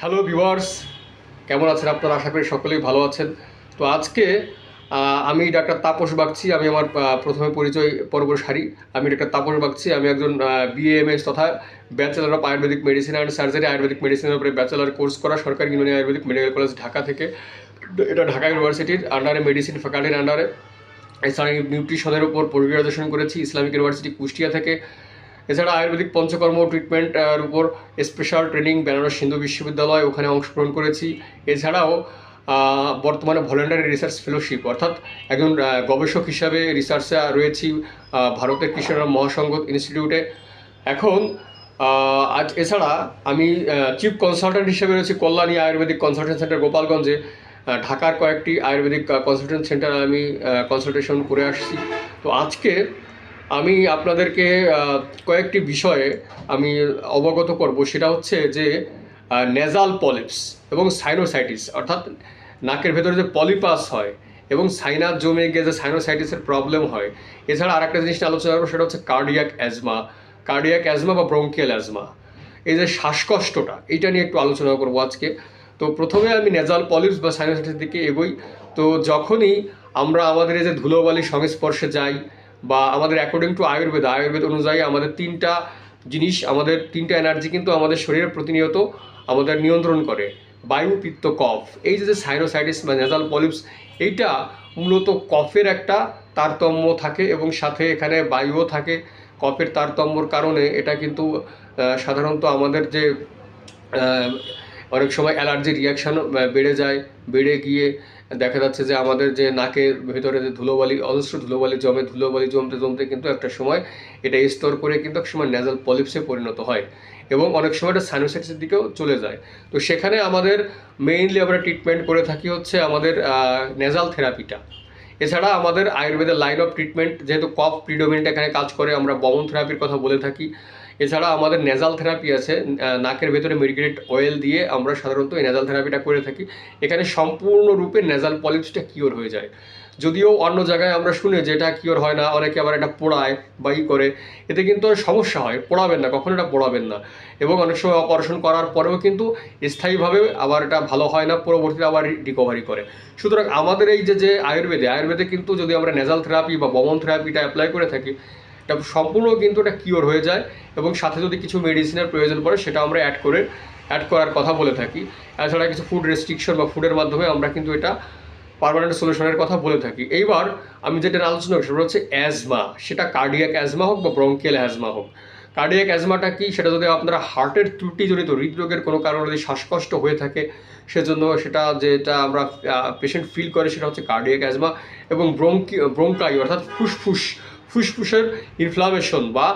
Hello viewers, কেমন আছেন আপনারা? আশা করি সকলেই ভালো আছেন। তো আজকে আমি ডাক্তার তাপস বাগচি। আমি আমার প্রথমে পরিচয় পর্ব সারি। আমি ডাক্তার তাপস বাগচি। আমি একজন বিএএমএস তথা bachelor of Ayurvedic medicine and surgery, Ayurvedic মেডিসিনের উপরে ব্যাচেলর কোর্স করা সরকারি union Ayurvedic medical college Dhaka থেকে। এটা ঢাকা ইউনিভার্সিটির আন্ডারে, মেডিসিন ফ্যাকাল্টির আন্ডারে। এছাড়া নিউট্রিশনের উপর পোস্ট গ্রাজুয়েশন করেছি ইসলামিক ইউনিভার্সিটি কুষ্টিয়া থেকে। এছাড়া আয়ুর্বেদিক পঞ্চকর্ম ট্রিটমেন্টের উপর স্পেশাল ট্রেনিং বেনারস হিন্দু বিশ্ববিদ্যালয়, ওখানে অংশগ্রহণ করেছি। এছাড়াও বর্তমানে ভলেন্টারি রিসার্চ ফেলোশিপ অর্থাৎ একজন গবেষক হিসাবে রিসার্চে রয়েছি ভারতের কৃষ্ণরাম মহাসংঘ ইনস্টিটিউটে। এখন আজ এছাড়া আমি চিফ কনসালট্যান্ট হিসেবে রয়েছি কল্যাণী আয়ুর্বেদিক কনসালটেন্ট সেন্টার গোপালগঞ্জে। ঢাকার কয়েকটি আয়ুর্বেদিক কনসালটেন্ট সেন্টারে আমি কনসালটেশন করে আসছি। তো আজকে আমি আপনাদেরকে কয়েকটি বিষয়ে আমি অবগত করব। সেটা হচ্ছে যে নেজাল পলিপস এবং সাইনোসাইটিস অর্থাৎ নাকের ভেতরে যে পলিপাস হয় এবং সাইনাস জমে গিয়ে যে সাইনোসাইটিসের প্রবলেম হয়। এছাড়া আরেকটা জিনিস নিয়ে আলোচনা করবো, সেটা হচ্ছে কার্ডিয়াক অ্যাজমা বা ব্রঙ্কিয়াল অ্যাজমা, এই যে শ্বাসকষ্টটা, এইটা নিয়ে একটু আলোচনা করবো আজকে। তো প্রথমে আমি নেজাল পলিপস বা সাইনোসাইটিসের দিকে এগোই। তো যখনই আমরা আমাদের এই যে ধুলোবালির সংস্পর্শে যাই বা আমাদের অ্যাকর্ডিং টু আয়ুর্বেদ অনুযায়ী আমাদের আমাদের তিনটা এনার্জি কিন্তু আমাদের শরীরে প্রতিনিয়ত আমাদের নিয়ন্ত্রণ করে: বায়ু, পিত্ত, কফ। এই যে সাইনোসাইটিস বা নেজাল পলিপস, এইটা মূলত কফের একটা তারতম্য থাকে এবং সাথে এখানে বায়ুও থাকে। কফের তারতম্যর কারণে এটা কিন্তু সাধারণত আমাদের যে অনেক সময় অ্যালার্জি রিয়াকশান বেড়ে যায়, বেড়ে গিয়ে দেখা যাচ্ছে যে আমাদের যে নাকের ভেতরে যে ধুলোবালি, অজস্র ধুলোবালি জমে, ধুলোবালি জমতে জমতে কিন্তু একটা সময় এটা স্তর করে কিন্তু এক সময় নেজাল পলিপসে পরিণত হয় এবং অনেক সময় এটা সাইনোসাইটিসের দিকেও চলে যায়। তো সেখানে আমাদের মেইনলি আমরা ট্রিটমেন্ট করে থাকি হচ্ছে আমাদের নেজাল থেরাপিটা। এছাড়া আমাদের আয়ুর্বেদের লাইন অফ ট্রিটমেন্ট, যেহেতু কফ প্রিডোমিনেন্ট এখানে কাজ করে, আমরা বমন থেরাপির কথা বলে থাকি। এছাড়া আমাদের নেজাল থেরাপি আছে, নাকের ভেতরে মেডিকেটেড অয়েল দিয়ে আমরা সাধারণত এই নেজাল থেরাপিটা করে থাকি। এখানে সম্পূর্ণরূপে নেজাল পলিপসটা কিওর হয়ে যায়। যদিও অন্য জায়গায় আমরা শুনি যে এটা কিওর হয় না, অনেকে আবার এটা পোড়ায় বা করে, এতে কিন্তু সমস্যা হয়। পোড়াবেন না, কখনো এটা পোড়াবেন না। এবং অনেক সময় অপারেশন করার পরেও কিন্তু স্থায়ীভাবে আবার এটা ভালো হয় না, পরবর্তীতে আবার রিকভারি করে। সুতরাং আমাদের এই যে আয়ুর্বেদে কিন্তু যদি আমরা নেজাল থেরাপি বা বমন থেরাপিটা অ্যাপ্লাই করে থাকি, এটা সম্পূর্ণ কিন্তু এটা কিওর হয়ে যায় এবং সাথে যদি কিছু মেডিসিনের প্রয়োজন পড়ে সেটা আমরা অ্যাড করার কথা বলে থাকি। এছাড়া কিছু ফুড রেস্ট্রিকশন বা ফুডের মাধ্যমে আমরা কিন্তু এটা পার্মানেন্ট সলিউশনের কথা বলে থাকি। এইবার আমি যেটা আলোচনা করি সেটা হচ্ছে অ্যাজমা, সেটা কার্ডিয়াক অ্যাজমা হোক বা ব্রঙ্কিয়াল অ্যাজমা হোক। কার্ডিয়াক অ্যাজমাটা কি, সেটা যদি আপনারা হার্টের ত্রুটিজনিত হৃদরোগের কোনো কারণে যদি শ্বাসকষ্ট হয়ে থাকে, সেজন্য যেটা আমরা পেশেন্ট ফিল করে সেটা হচ্ছে কার্ডিয়াক অ্যাজমা। এবং ব্রঙ্কাই অর্থাৎ ফুসফুসের ইনফ্লামেশন বা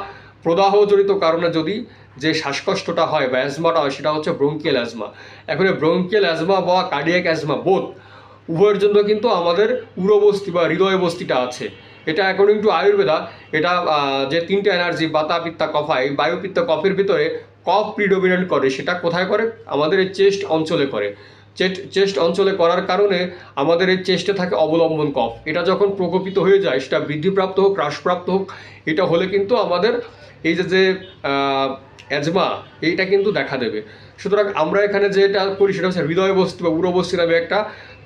প্রদাহজনিত কারণে যদি যে শ্বাসকষ্টটা হয় বা অ্যাজমাটা হয়, সেটা হচ্ছে ব্রঙ্কিয়াল অ্যাজমা। এখন এই ব্রঙ্কিয়াল অ্যাজমা বা কার্ডিয়াক অ্যাজমা উভয়ের জন্য কিন্তু আমাদের উরবস্তি বা হৃদয় বস্তিটা আছে। এটা অ্যাকর্ডিং টু আয়ুর্বেদা, এটা যে তিনটে এনার্জি বাতা, পিত্তা, কফা, এই বায়ু, পিত্ত, কফের ভিতরে কফ প্রিডোমিনেন্ট করে। সেটা কোথায় করে? আমাদের এই চেস্ট অঞ্চলে করে। চেস্ট অঞ্চলে করার কারণে আমাদের এই চেস্টে থাকে অবলম্বন কফ। এটা যখন প্রকোপিত হয়ে যায়, সেটা বৃদ্ধিপ্রাপ্ত হোক, হ্রাসপ্রাপ্ত হোক, এটা হলে কিন্তু আমাদের এই যে অ্যাজমা, এইটা কিন্তু দেখা দেবে। সুতরাং আমরা এখানে যেটা করি সেটা হচ্ছে হৃদয় বস্তি বা উরবস্তি নামে একটা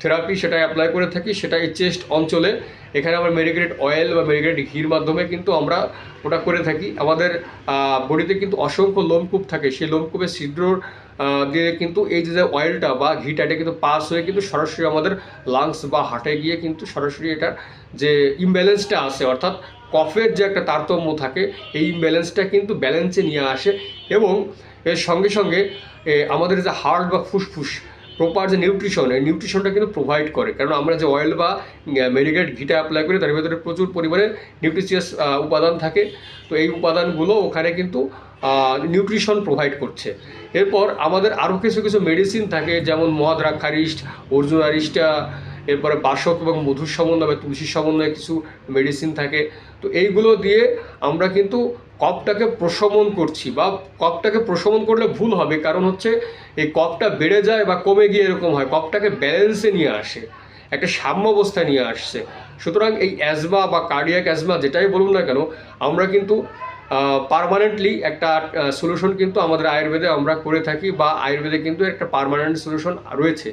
থেরাপি, সেটা অ্যাপ্লাই করে থাকি। সেটা এই চেস্ট অঞ্চলে, এখানে আমরা মেডিকেটেড অয়েল বা মেডিকেটেড ঘির মাধ্যমে কিন্তু আমরা ওটা করে থাকি। আমাদের বডিতে কিন্তু অসংখ্য লোমকূপ থাকে, সেই লোমকূপের ছিদ্র দিয়ে কিন্তু এই যে অয়েলটা বা ঘিটা, এটা কিন্তু পাস হয়ে কিন্তু সরাসরি আমাদের লাংস বা হার্টে গিয়ে কিন্তু সরাসরি এটার যে ইমব্যালেন্সটা আছে, অর্থাৎ কফের যে একটা তারতম্য থাকে, এই ইমব্যালেন্সটা কিন্তু ব্যালেন্সে নিয়ে আসে। এবং এর সঙ্গে সঙ্গে আমাদের যে হার্ট বা ফুসফুস প্রপার যে নিউট্রিশন, এই নিউট্রিশনটা কিন্তু প্রোভাইড করে। কারণ আমরা যে অয়েল বা মেডিকেট ঘিটা অ্যাপ্লাই করি, তার ভিতরে প্রচুর পরিমাণে নিউট্রিশিয়াস উপাদান থাকে। তো এই উপাদানগুলো ওখানে কিন্তু নিউট্রিশন প্রোভাইড করছে। এরপর আমাদের আরও কিছু মেডিসিন থাকে, যেমন মহাদ্রাক্ষারিষ্ট, অর্জুনারিষ্টা, এরপরে বাসক এবং মধুর সমন্বয় বা তুলসীর সমন্বয়ে কিছু মেডিসিন থাকে। তো এইগুলো দিয়ে আমরা কিন্তু কফটাকে প্রশমন করছি, বা কফটাকে প্রশমন করলে ভুল হবে, কারণ হচ্ছে এই কফটা বেড়ে যায় বা কমে গিয়ে এরকম হয়, কফটাকে ব্যালেন্সে নিয়ে আসে, একটা সাম্যাবস্থায় নিয়ে আসছে। সুতরাং এই অ্যাজমা বা কার্ডিয়াক অ্যাজমা যেটাই বলুন না কেন, আমরা কিন্তু পার্মানেন্টলি একটা সলিউশন কিন্তু আমাদের আয়ুর্বেদে আমরা করে থাকি, বা আয়ুর্বেদে কিন্তু একটা পার্মানেন্ট সলিউশন রয়েছে।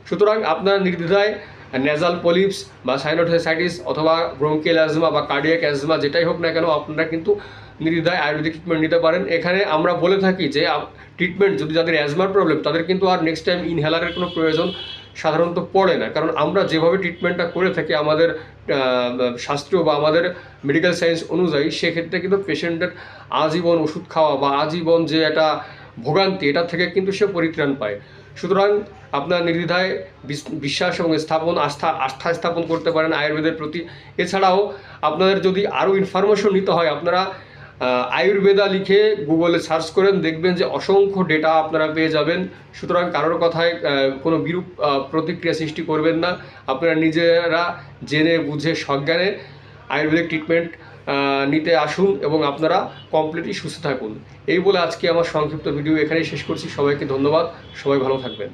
সুতরাং আপনারা নির্দ্বিধায় নেজাল পলিপস বা সাইনোসাইটিস অথবা ব্রঙ্কিয়াল অ্যাজমা বা কার্ডিয়াক অ্যাজমা যেটাই হোক না কেন, আপনারা কিন্তু নির্দ্বিধায় আয়ুর্বেদিক ট্রিটমেন্ট নিতে পারেন। এখানে আমরা বলে থাকি যে ট্রিটমেন্ট যদি যাদের অ্যাজমার প্রবলেম, তাদের কিন্তু আর নেক্সট টাইম ইনহেলারের কোনো প্রয়োজন সাধারণত পড়ে না, কারণ আমরা যেভাবে ট্রিটমেন্টটা করে থাকি আমাদের শাস্ত্রীয় বা আমাদের মেডিকেল সায়েন্স অনুযায়ী, সেক্ষেত্রে কিন্তু পেশেন্টের আজীবন ওষুধ খাওয়া বা আজীবন যে একটা ভোগান্তি, এটা থেকে কিন্তু সে পরিত্রাণ পায়। সুতরাং আপনার নির্দ্বিধায় বিশ্বাস এবং আস্থা স্থাপন করতে পারেন আয়ুর্বেদের প্রতি। এছাড়াও আপনাদের যদি আরও ইনফরমেশন নিতে হয়, আপনারা আয়ুর্বেদা লিখে গুগলে সার্চ করেন, দেখবেন যে অসংখ্য ডেটা আপনারা পেয়ে যাবেন। সুতরাং কারোর কথায় কোনো বিরূপ প্রতিক্রিয়া সৃষ্টি করবেন না। আপনারা নিজেরা জেনে বুঝে সজ্ঞানে আয়ুর্বেদিক ট্রিটমেন্ট নিতে আসুন এবং আপনারা কমপ্লিটলি সুস্থ থাকুন। এই বলে আজকে আমার সংক্ষিপ্ত ভিডিও এখানেই শেষ করছি। সবাইকে ধন্যবাদ, সবাই ভালো থাকবেন।